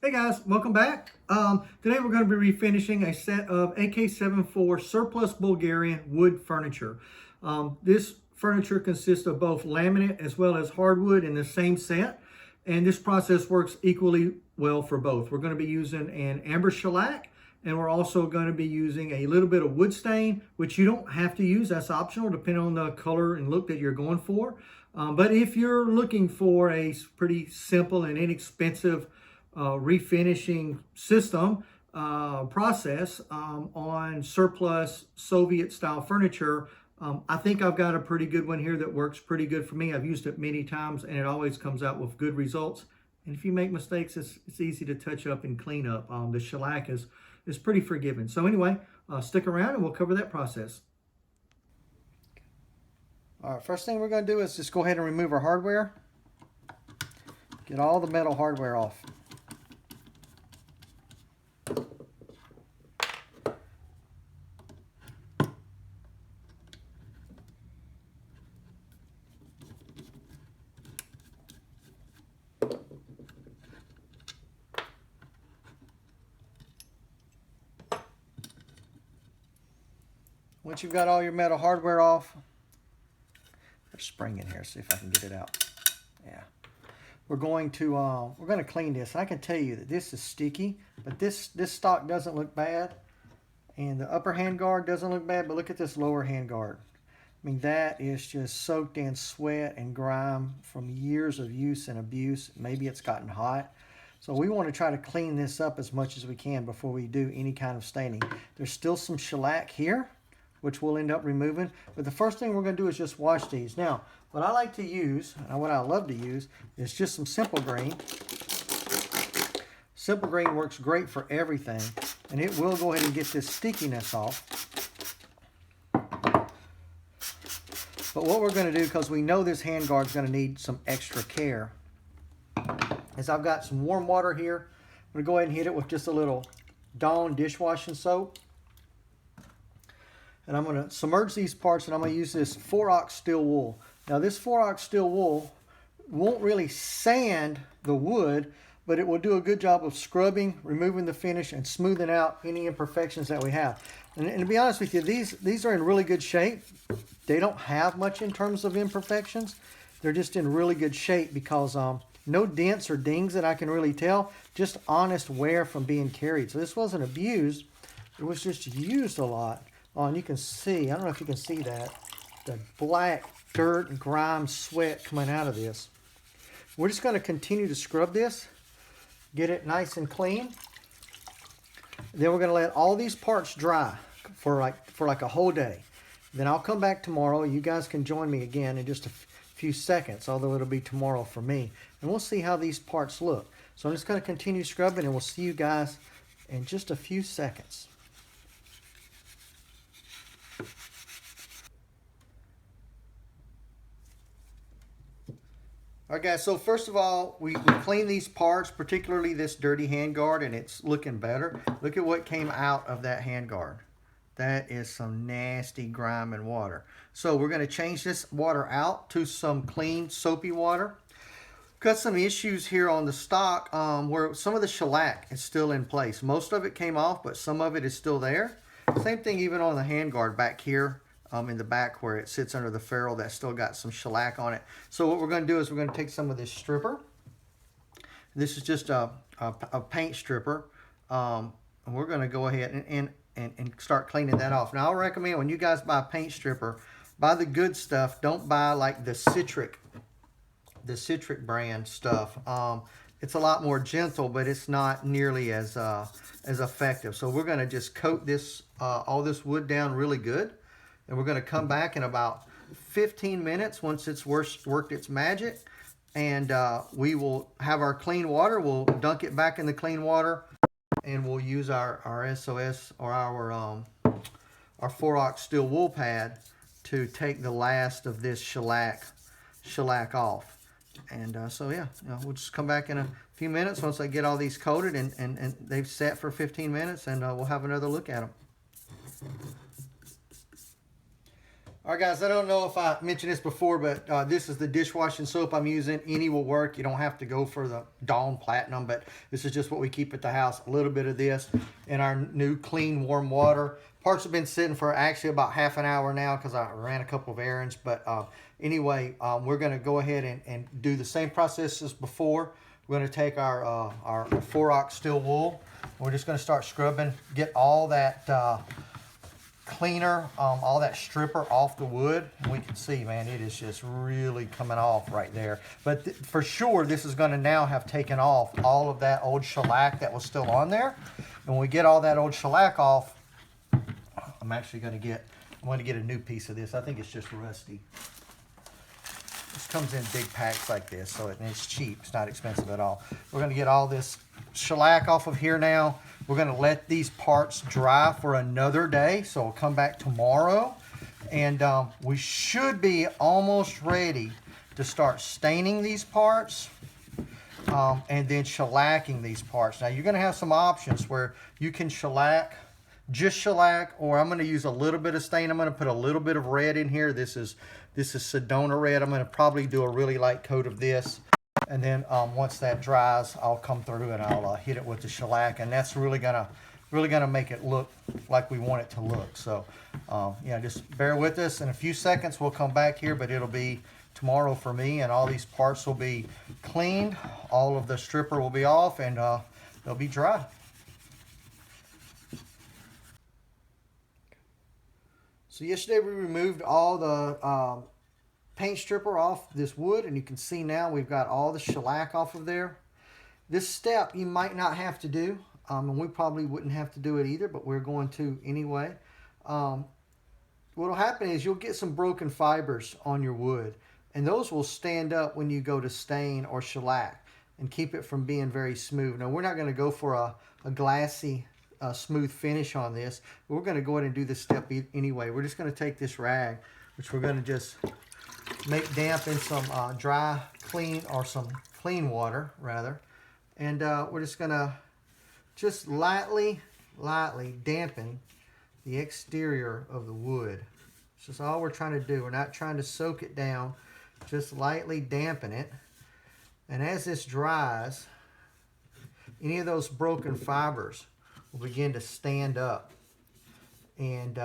Hey guys, welcome back. Today we're going to be refinishing a set of AK-74 surplus Bulgarian wood furniture. This furniture consists of both laminate as well as hardwood in the same set, and this process works equally well for both. We're going to be using an amber shellac, and we're also going to be using a little bit of wood stain, which you don't have to use. That's optional depending on the color and look that you're going for. But if you're looking for a pretty simple and inexpensive refinishing system process on surplus Soviet style furniture, I think I've got a pretty good one here that works pretty good for me. I've used it many times and it always comes out with good results. And if you make mistakes, it's easy to touch up and clean up. The shellac is pretty forgiving. So anyway, stick around and we'll cover that process. All right, first thing we're going to do is just go ahead and remove our hardware. Get all the metal hardware off. Once you've got all your metal hardware off, there's a spring in here. See if I can get it out. Yeah, we're going to clean this. I can tell you that this is sticky, but this stock doesn't look bad, and the upper hand guard doesn't look bad. But look at this lower hand guard. I mean, that is just soaked in sweat and grime from years of use and abuse. Maybe it's gotten hot. So we want to try to clean this up as much as we can before we do any kind of staining. There's still some shellac here, which we'll end up removing. But the first thing we're going to do is just wash these. Now, what I like to use, and what I love to use, is just some Simple Green. Simple Green works great for everything, and it will go ahead and get this stickiness off. But what we're going to do, because we know this handguard is going to need some extra care, is I've got some warm water here. I'm going to go ahead and hit it with just a little Dawn dishwashing soap. And I'm going to submerge these parts, and I'm going to use this 4-ox steel wool. Now this 4-ox steel wool won't really sand the wood, but it will do a good job of scrubbing, removing the finish, and smoothing out any imperfections that we have. And to be honest with you, these are in really good shape. They don't have much in terms of imperfections. They're just in really good shape because no dents or dings that I can really tell, just honest wear from being carried. So this wasn't abused, it was just used a lot. Oh, and you can see, I don't know if you can see that, the black dirt and grime sweat coming out of this. We're just going to continue to scrub this, get it nice and clean. Then we're going to let all these parts dry for like a whole day. Then I'll come back tomorrow. You guys can join me again in just a few seconds, although it'll be tomorrow for me. And we'll see how these parts look. So I'm just going to continue scrubbing, and we'll see you guys in just a few seconds. All right, guys, so first of all, we clean these parts, particularly this dirty handguard, and it's looking better. Look at what came out of that handguard. That is some nasty grime and water. So we're going to change this water out to some clean, soapy water. Got some issues here on the stock where some of the shellac is still in place. Most of it came off, but some of it is still there. Same thing even on the handguard back here. In the back where it sits under the ferrule, that's still got some shellac on it. So what we're going to do is we're going to take some of this stripper. This is just a paint stripper. And we're going to go ahead and start cleaning that off. Now, I'll recommend when you guys buy a paint stripper, buy the good stuff. Don't buy like the citric brand stuff. It's a lot more gentle, but it's not nearly as effective. So we're going to just coat this all this wood down really good. And we're going to come back in about 15 minutes once it's worked its magic. And we will have our clean water. We'll dunk it back in the clean water. And we'll use our SOS or our 4-ox steel wool pad to take the last of this shellac off. And so, yeah, we'll just come back in a few minutes once I get all these coated and they've set for 15 minutes. And we'll have another look at them. All right, guys, I don't know if I mentioned this before, but this is the dishwashing soap I'm using. Any will work. You don't have to go for the Dawn Platinum, but this is just what we keep at the house. A little bit of this in our new clean, warm water. Parts have been sitting for actually about half an hour now because I ran a couple of errands. But anyway, we're going to go ahead and do the same process as before. We're going to take our 4-ox steel wool. We're just going to start scrubbing, get all that cleaner, all that stripper off the wood. And we can see, man, it is just really coming off right there. But for sure, this is going to now have taken off all of that old shellac that was still on there. And when we get all that old shellac off, I'm going to get a new piece of this. I think it's just rusty. This comes in big packs like this, so it's cheap. It's not expensive at all. We're going to get all this shellac off of here now. We're going to let these parts dry for another day, so we'll come back tomorrow. And we should be almost ready to start staining these parts and then shellacking these parts. Now, you're going to have some options where you can shellac, just shellac, or I'm going to use a little bit of stain. I'm going to put a little bit of red in here. This is Sedona red. I'm going to probably do a really light coat of this. And then once that dries, I'll come through and I'll hit it with the shellac, and that's really gonna make it look like we want it to look. So yeah, just bear with us. In a few seconds, we'll come back here, but it'll be tomorrow for me, and all these parts will be cleaned. All of the stripper will be off, and they'll be dry. So yesterday we removed all the paint stripper off this wood, and you can see now we've got all the shellac off of there. This step you might not have to do, and we probably wouldn't have to do it either, but we're going to anyway. What will happen is you'll get some broken fibers on your wood, and those will stand up when you go to stain or shellac and keep it from being very smooth. Now, we're not going to go for a glassy smooth finish on this, but we're going to go ahead and do this step anyway. We're just going to take this rag, which we're going to just make damp in some dry, clean, or some clean water, rather. And we're just going to just lightly dampen the exterior of the wood. It's just all we're trying to do. We're not trying to soak it down, just lightly dampen it. And as this dries, any of those broken fibers will begin to stand up. And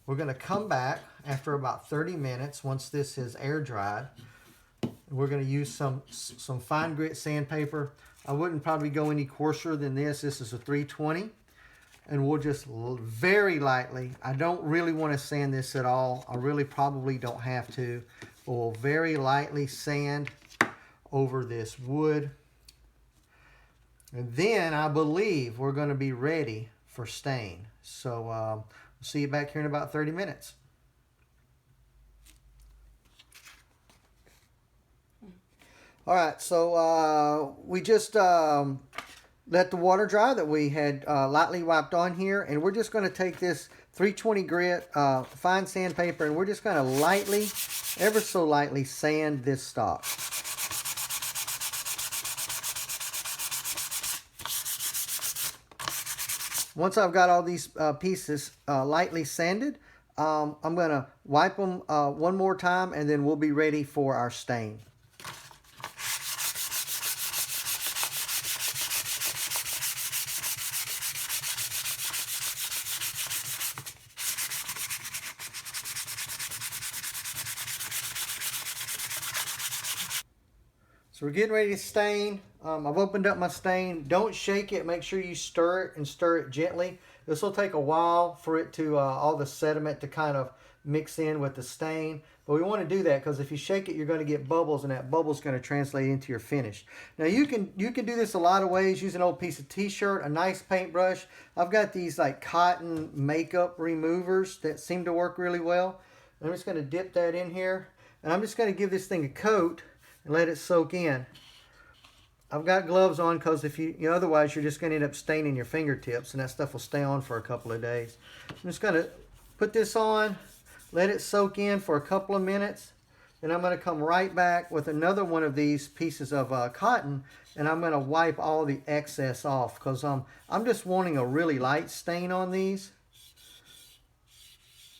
we're going to come back after about 30 minutes once this is air dried. We're going to use some fine grit sandpaper. I wouldn't probably go any coarser than this. This is a 320. And we'll just very lightly, I don't really want to sand this at all. I really probably don't have to. We'll very lightly sand over this wood. And then I believe we're going to be ready for stain. So we'll see you back here in about 30 minutes. All right, so we just let the water dry that we had lightly wiped on here, and we're just going to take this 320 grit fine sandpaper, and we're just going to lightly, ever so lightly, sand this stock. Once I've got all these pieces lightly sanded, I'm going to wipe them one more time, and then we'll be ready for our stain. So we're getting ready to stain. I've opened up my stain. Don't shake it. Make sure you stir it and stir it gently. This will take a while for it to, all the sediment to kind of mix in with the stain. But we want to do that because if you shake it, you're going to get bubbles, and that bubble's going to translate into your finish. Now you can do this a lot of ways. Use an old piece of t-shirt, a nice paintbrush. I've got these like cotton makeup removers that seem to work really well. I'm just going to dip that in here, and I'm just going to give this thing a coat and let it soak in. I've got gloves on because if you otherwise you're just going to end up staining your fingertips, and that stuff will stay on for a couple of days. I'm just going to put this on, let it soak in for a couple of minutes, then I'm going to come right back with another one of these pieces of cotton, and I'm going to wipe all the excess off because I'm just wanting a really light stain on these.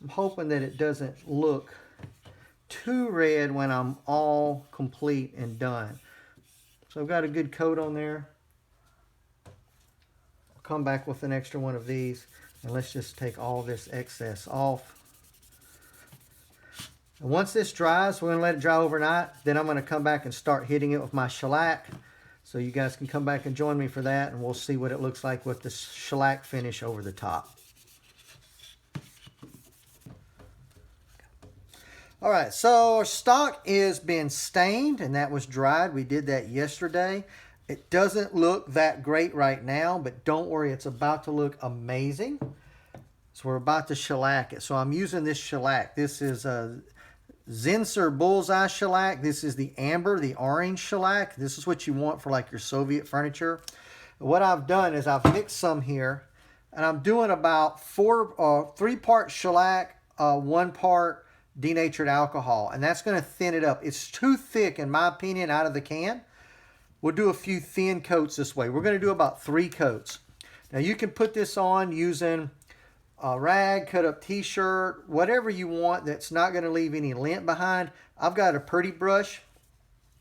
I'm hoping that it doesn't look too red when I'm all complete and done. So I've got a good coat on there. I'll come back with an extra one of these, and let's just take all this excess off. And once this dries, we're going to let it dry overnight. Then I'm going to come back and start hitting it with my shellac. So you guys can come back and join me for that, and we'll see what it looks like with the shellac finish over the top. All right, so our stock is been stained, and that was dried. We did that yesterday. It doesn't look that great right now, but don't worry, it's about to look amazing. So we're about to shellac it. So I'm using this shellac. This is a Zinsser Bullseye shellac. This is the amber, the orange shellac. This is what you want for like your Soviet furniture. What I've done is I've mixed some here, and I'm doing about 3 parts shellac, 1 part denatured alcohol, and that's going to thin it up. It's too thick, in my opinion, out of the can. We'll do a few thin coats this way. We're going to do about 3 coats. Now you can put this on using a rag, cut up t-shirt, whatever you want that's not going to leave any lint behind. I've got a pretty brush.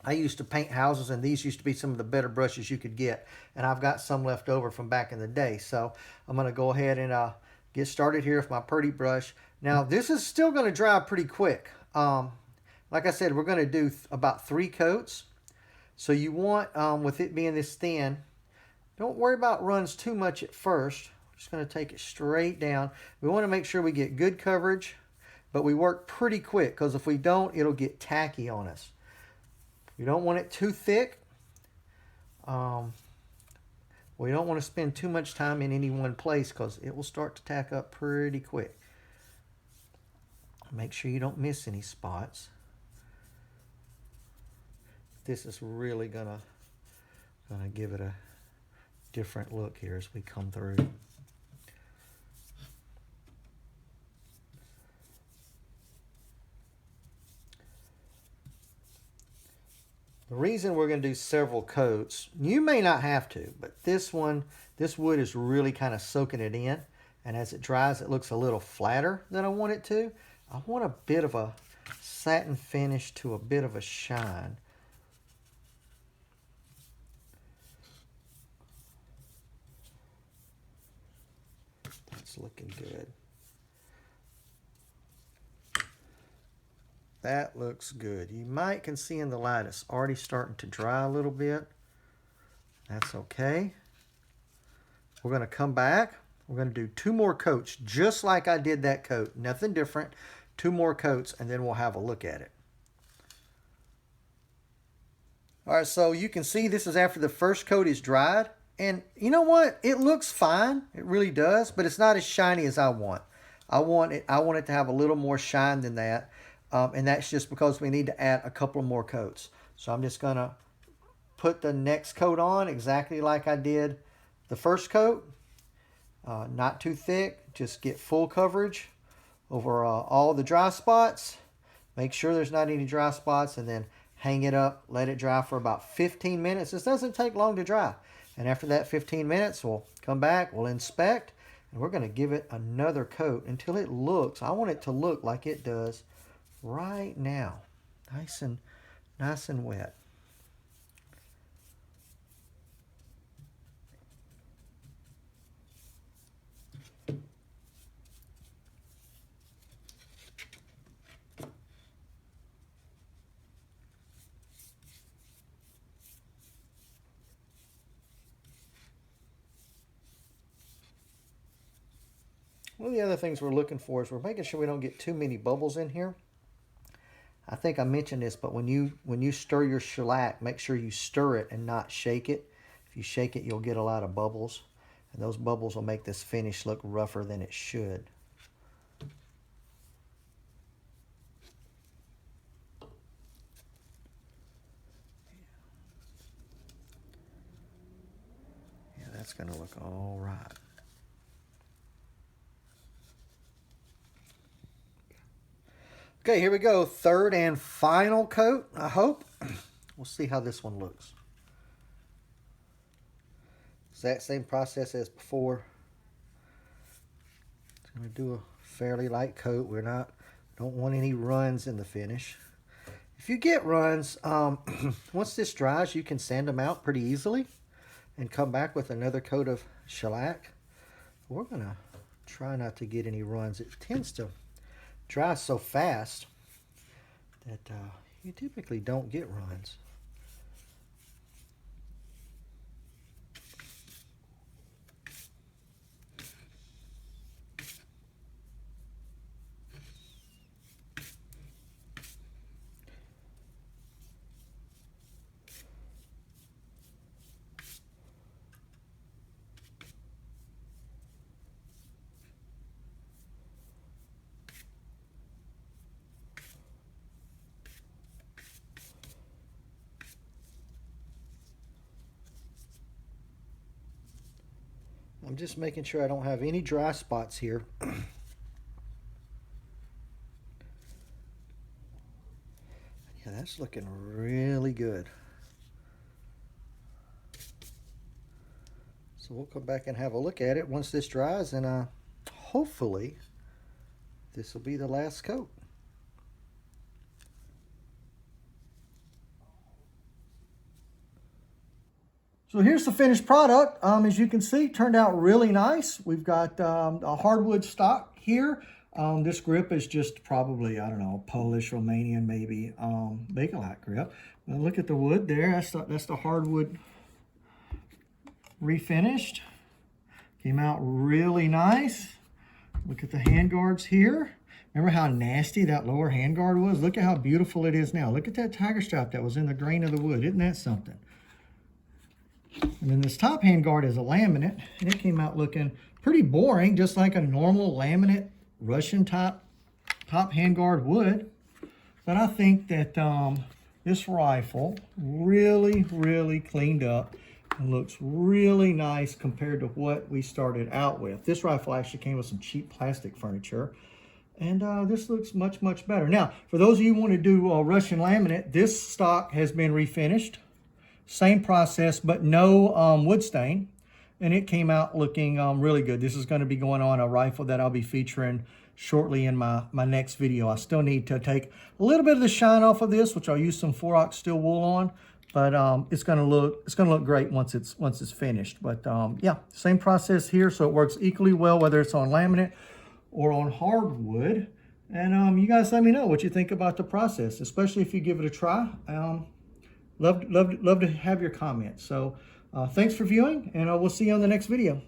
I used to paint houses, and these used to be some of the better brushes you could get, and I've got some left over from back in the day. So I'm going to go ahead and get started here with my pretty brush. Now this is still going to dry pretty quick. Like I said, we're going to do about 3 coats. So you want, with it being this thin, don't worry about runs too much at first. Just going to take it straight down. We want to make sure we get good coverage, but we work pretty quick, because if we don't, it'll get tacky on us. We don't want it too thick. We don't want to spend too much time in any one place, because it will start to tack up pretty quick. Make sure you don't miss any spots. This is really gonna give it a different look here as we come through. The reason we're going to do several coats, you may not have to, but this wood is really kind of soaking it in. And as it dries, it looks a little flatter than I want it to. I want a bit of a satin finish to a bit of a shine. That's looking good. That looks good. You might can see in the light it's already starting to dry a little bit. That's okay. We're going to come back. We're going to do 2 more coats, just like I did that coat. Nothing different. 2 more coats, and then we'll have a look at it. All right, so you can see this is after the first coat is dried. And you know what? It looks fine. It really does, but it's not as shiny as I want. I want it to have a little more shine than that. And that's just because we need to add a couple more coats. So I'm just going to put the next coat on exactly like I did the first coat. Not too thick. Just get full coverage over all the dry spots. Make sure there's not any dry spots, and then hang it up. Let it dry for about 15 minutes. This doesn't take long to dry. And after that 15 minutes, we'll come back, we'll inspect, and we're going to give it another coat until it looks, I want it to look like it does right now. Nice and wet. One of the other things we're looking for is we're making sure we don't get too many bubbles in here. I think I mentioned this, but when you stir your shellac, make sure you stir it and not shake it. If you shake it, you'll get a lot of bubbles, and those bubbles will make this finish look rougher than it should. Yeah, that's going to look all right. Okay, here we go. 3rd and final coat, I hope. We'll see how this one looks. Exact same process as before. It's going to do a fairly light coat. We're not Don't want any runs in the finish. If you get runs, once this dries, you can sand them out pretty easily and come back with another coat of shellac. We're gonna try not to get any runs. It tends to dry so fast that you typically don't get runs. I'm just making sure I don't have any dry spots here. Yeah, that's looking really good. So we'll come back and have a look at it once this dries, and hopefully this will be the last coat. So here's the finished product. As you can see, turned out really nice. We've got a hardwood stock here. This grip is just probably, I don't know, Polish, Romanian maybe, Bakelite grip. Now look at the wood there. That's the hardwood refinished. Came out really nice. Look at the handguards here. Remember how nasty that lower handguard was? Look at how beautiful it is now. Look at that tiger stripe that was in the grain of the wood. Isn't that something? And then this top handguard is a laminate, and it came out looking pretty boring, just like a normal laminate Russian top handguard would. But I think that this rifle really cleaned up and looks really nice compared to what we started out with. This rifle actually came with some cheap plastic furniture, and this looks much better. Now, for those of you who want to do Russian laminate, this stock has been refinished. Same process, but no wood stain, and it came out looking really good. This is going to be going on a rifle that I'll be featuring shortly in my next video. I still need to take a little bit of the shine off of this, which I'll use some 4-ox steel wool on, but it's going to look great once it's finished. But yeah, same process here, so it works equally well whether it's on laminate or on hardwood. And you guys let me know what you think about the process, especially if you give it a try. Love to have your comments. So thanks for viewing, and we'll see you on the next video.